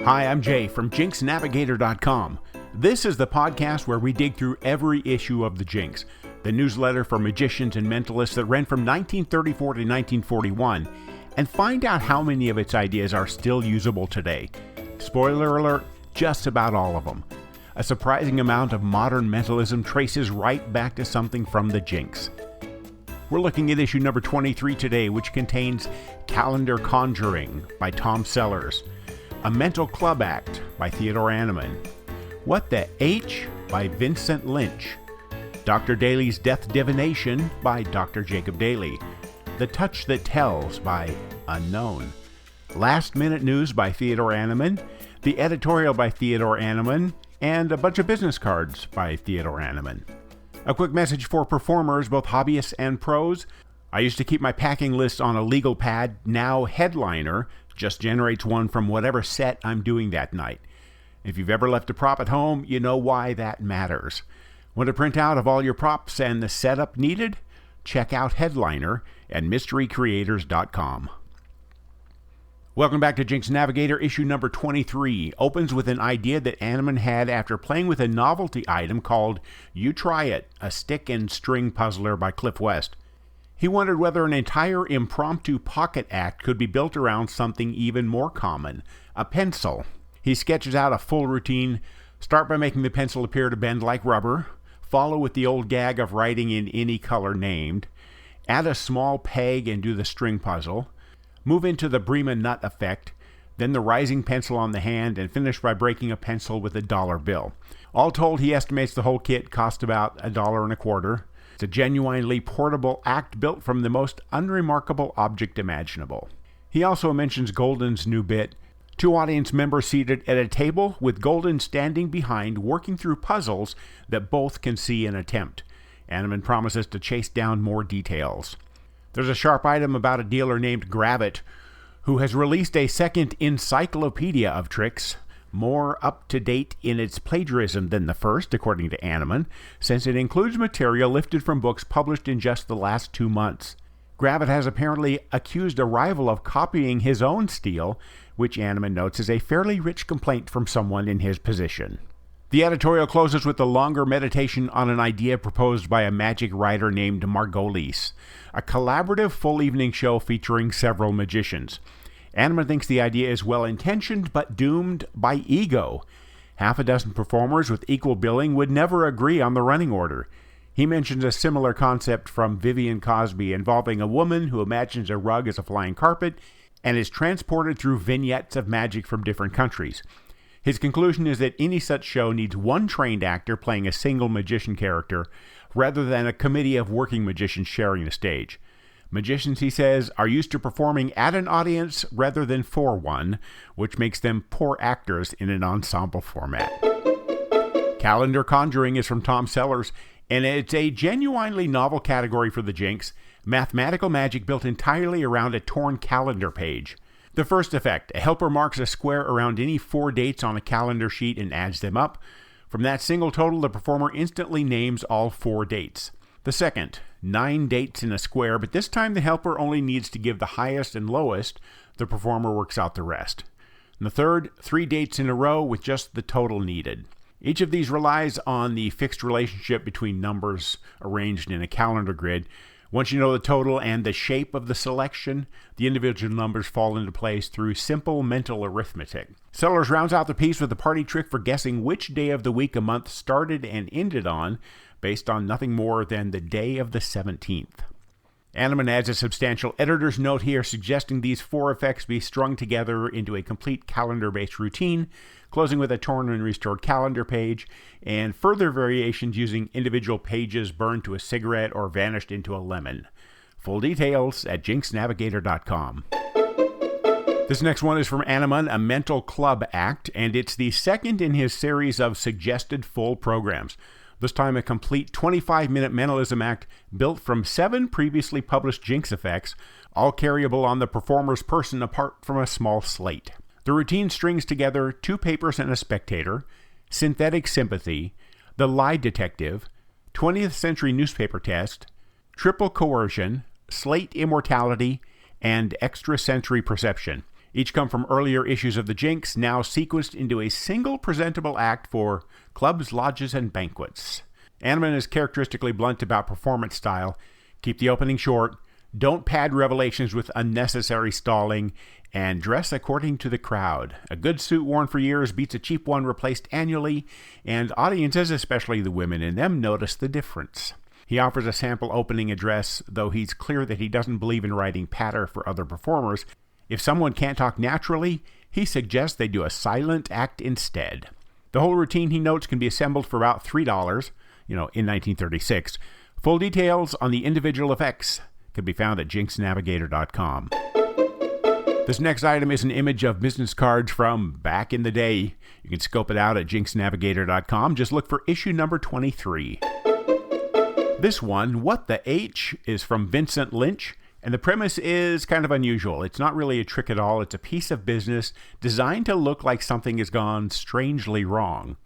Hi, I'm Jay from JinxNavigator.com. This is the podcast where we dig through every issue of the Jinx, the newsletter for magicians and mentalists that ran from 1934 to 1941, and find out how many of its ideas are still usable today. Spoiler alert, just about all of them. A surprising amount of modern mentalism traces right back to something from the Jinx. We're looking at issue number 23 today, which contains Calendar Conjuring by Tom Sellers, A Mental Club Act by Theodore Annemann, What the H by Vincent Lynch, Dr. Daley's Death Divination by Dr. Jacob Daley, The Touch That Tells by Unknown, Last Minute News by Theodore Annemann, The Editorial by Theodore Annemann, and a bunch of business cards by Theodore Annemann. A quick message for performers, both hobbyists and pros. I used to keep my packing list on a legal pad. Now Headliner just generates one from whatever set I'm doing that night. If you've ever left a prop at home, you know why that matters. Want a printout of all your props and the setup needed? Check out Headliner at mysterycreators.com. Welcome back to Jinx Navigator. Issue number 23 opens with an idea that Annemann had after playing with a novelty item called You Try It, a stick and string puzzler by Cliff West. He wondered whether an entire impromptu pocket act could be built around something even more common, a pencil. He sketches out a full routine. Start by making the pencil appear to bend like rubber. Follow with the old gag of writing in any color named. Add a small peg and do the string puzzle. Move into the Bremen nut effect, then the rising pencil on the hand, and finish by breaking a pencil with a dollar bill. All told, he estimates the whole kit cost about $1.25. It's a genuinely portable act built from the most unremarkable object imaginable. He also mentions Golden's new bit, two audience members seated at a table with Golden standing behind working through puzzles that both can see and attempt. Annemann promises to chase down more details. There's a sharp item about a dealer named Gravit, who has released a second encyclopedia of tricks, more up-to-date in its plagiarism than the first, according to Annemann, since it includes material lifted from books published in just the last 2 months. Gravit has apparently accused a rival of copying his own style, which Annemann notes is a fairly rich complaint from someone in his position. The editorial closes with a longer meditation on an idea proposed by a magic writer named Margolis, a collaborative full evening show featuring several magicians. Annemann thinks the idea is well-intentioned but doomed by ego. Half a dozen performers with equal billing would never agree on the running order. He mentions a similar concept from Vivian Cosby involving a woman who imagines a rug as a flying carpet and is transported through vignettes of magic from different countries. His conclusion is that any such show needs one trained actor playing a single magician character, rather than a committee of working magicians sharing the stage. Magicians, he says, are used to performing at an audience rather than for one, which makes them poor actors in an ensemble format. Calendar Conjuring is from Tom Sellers, and it's a genuinely novel category for the Jinx, mathematical magic built entirely around a torn calendar page. The first effect, a helper marks a square around any 4 dates on a calendar sheet and adds them up. From that single total, the performer instantly names all 4 dates. The second, 9 dates in a square, but this time the helper only needs to give the highest and lowest. The performer works out the rest. And the third, 3 dates in a row with just the total needed. Each of these relies on the fixed relationship between numbers arranged in a calendar grid. Once you know the total and the shape of the selection, the individual numbers fall into place through simple mental arithmetic. Sellers rounds out the piece with a party trick for guessing which day of the week a month started and ended on, based on nothing more than the day of the 17th. Annemann adds a substantial editor's note here suggesting these 4 effects be strung together into a complete calendar-based routine, closing with a torn and restored calendar page, and further variations using individual pages burned to a cigarette or vanished into a lemon. Full details at jinxnavigator.com. This next one is from Annemann, A Mental Club Act, and it's the second in his series of suggested full programs. This time a complete 25-minute mentalism act built from 7 previously published Jinx effects, all carryable on the performer's person apart from a small slate. The routine strings together 2 papers and a spectator, synthetic sympathy, the lie detective, 20th century newspaper test, triple coercion, slate immortality, and extrasensory perception. Each come from earlier issues of the Jinx, now sequenced into a single presentable act for clubs, lodges, and banquets. Annemann is characteristically blunt about performance style. Keep the opening short, don't pad revelations with unnecessary stalling, and dress according to the crowd. A good suit worn for years beats a cheap one replaced annually, and audiences, especially the women in them, notice the difference. He offers a sample opening address, though he's clear that he doesn't believe in writing patter for other performers. If someone can't talk naturally, he suggests they do a silent act instead. The whole routine, he notes, can be assembled for about $3, in 1936. Full details on the individual effects can be found at jinxnavigator.com. This next item is an image of business cards from back in the day. You can scope it out at jinxnavigator.com. Just look for issue number 23. This one, What the H, is from Vincent Lynch, and the premise is kind of unusual. It's not really a trick at all. It's a piece of business designed to look like something has gone strangely wrong.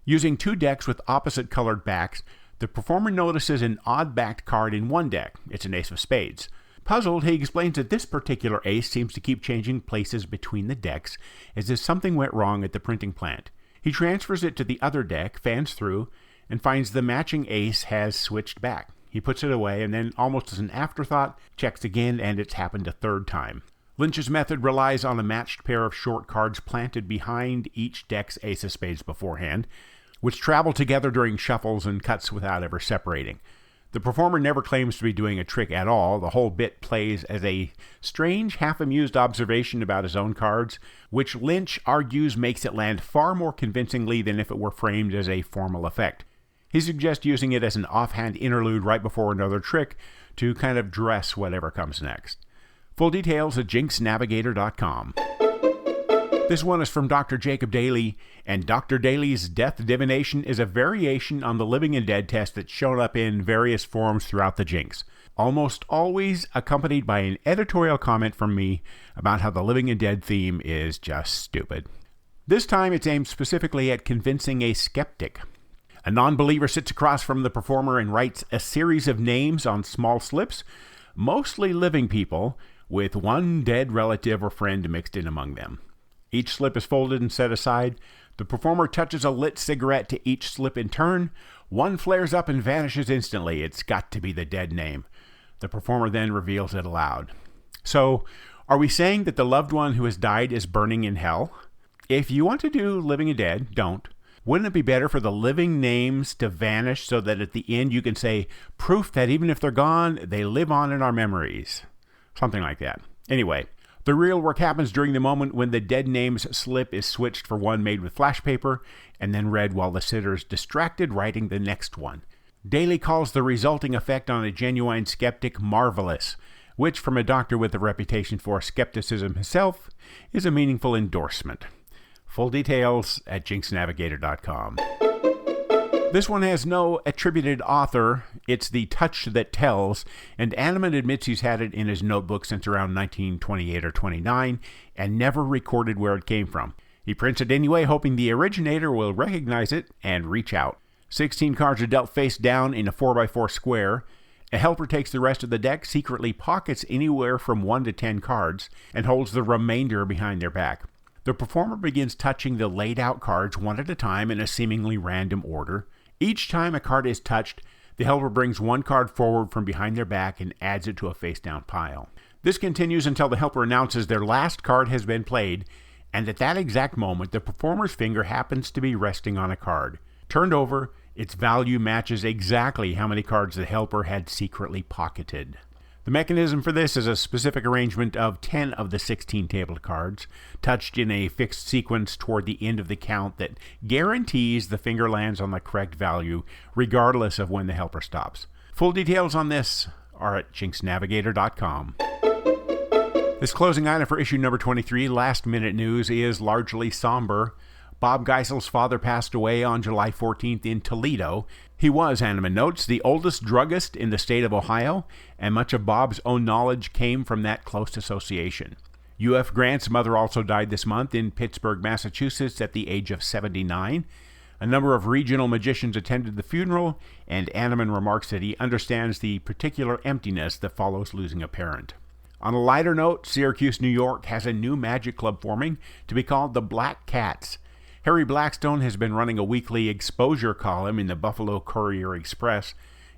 Using 2 decks with opposite colored backs, the performer notices an odd-backed card in one deck. It's an Ace of Spades. Puzzled, he explains that this particular ace seems to keep changing places between the decks, as if something went wrong at the printing plant. He transfers it to the other deck, fans through, and finds the matching ace has switched back. He puts it away, and then, almost as an afterthought, checks again, and it's happened a third time. Lynch's method relies on a matched pair of short cards planted behind each deck's Ace of Spades beforehand, which travel together during shuffles and cuts without ever separating. The performer never claims to be doing a trick at all. The whole bit plays as a strange, half-amused observation about his own cards, which Lynch argues makes it land far more convincingly than if it were framed as a formal effect. He suggests using it as an offhand interlude right before another trick to kind of dress whatever comes next. Full details at jinxnavigator.com. This one is from Dr. Jacob Daley, and Dr. Daley's Death Divination is a variation on the living and dead test that's shown up in various forms throughout the Jinx, almost always accompanied by an editorial comment from me about how the living and dead theme is just stupid. This time it's aimed specifically at convincing a skeptic. A non-believer sits across from the performer and writes a series of names on small slips, mostly living people, with one dead relative or friend mixed in among them. Each slip is folded and set aside. The performer touches a lit cigarette to each slip in turn. One flares up and vanishes instantly. It's got to be the dead name. The performer then reveals it aloud. So, are we saying that the loved one who has died is burning in hell? If you want to do living and dead, don't. Wouldn't it be better for the living names to vanish so that at the end you can say, proof that even if they're gone, they live on in our memories? Something like that. Anyway, the real work happens during the moment when the dead name's slip is switched for one made with flash paper and then read while the sitter's distracted writing the next one. Daley calls the resulting effect on a genuine skeptic marvelous, which from a doctor with a reputation for skepticism himself is a meaningful endorsement. Full details at jinxnavigator.com. This one has no attributed author. It's The Touch That Tells, and Annemann admits he's had it in his notebook since around 1928 or 29 and never recorded where it came from. He prints it anyway, hoping the originator will recognize it and reach out. 16 cards are dealt face down in a 4x4 square. A helper takes the rest of the deck, secretly pockets anywhere from 1 to 10 cards, and holds the remainder behind their back. The performer begins touching the laid-out cards one at a time in a seemingly random order. Each time a card is touched, the helper brings one card forward from behind their back and adds it to a face-down pile. This continues until the helper announces their last card has been played, and at that exact moment, the performer's finger happens to be resting on a card. Turned over, its value matches exactly how many cards the helper had secretly pocketed. The mechanism for this is a specific arrangement of 10 of the 16 tabled cards, touched in a fixed sequence toward the end of the count that guarantees the finger lands on the correct value, regardless of when the helper stops. Full details on this are at jinxnavigator.com. This closing item for issue number 23, Last Minute News, is largely somber. Bob Geisel's father passed away on July 14th in Toledo. He was, Annemann notes, the oldest druggist in the state of Ohio, and much of Bob's own knowledge came from that close association. U.F. Grant's mother also died this month in Pittsburgh, Massachusetts at the age of 79. A number of regional magicians attended the funeral, and Annemann remarks that he understands the particular emptiness that follows losing a parent. On a lighter note, Syracuse, New York has a new magic club forming to be called the Black Cats. Harry Blackstone has been running a weekly exposure column in the Buffalo Courier-Express.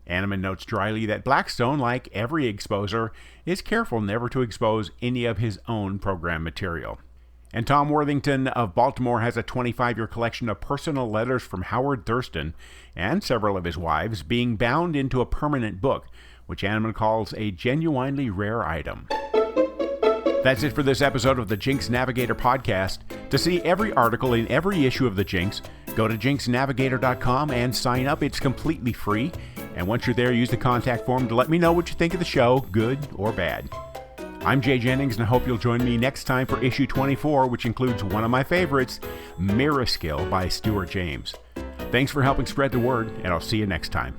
Annemann notes dryly that Blackstone, like every exposer, is careful never to expose any of his own program material. And Tom Worthington of Baltimore has a 25-year collection of personal letters from Howard Thurston and several of his wives being bound into a permanent book, which Annemann calls a genuinely rare item. That's it for this episode of the Jinx Navigator podcast. To see every article in every issue of the Jinx, go to jinxnavigator.com and sign up. It's completely free. And once you're there, use the contact form to let me know what you think of the show, good or bad. I'm Jay Jennings, and I hope you'll join me next time for issue 24, which includes one of my favorites, Mirror Skill by Stuart James. Thanks for helping spread the word, and I'll see you next time.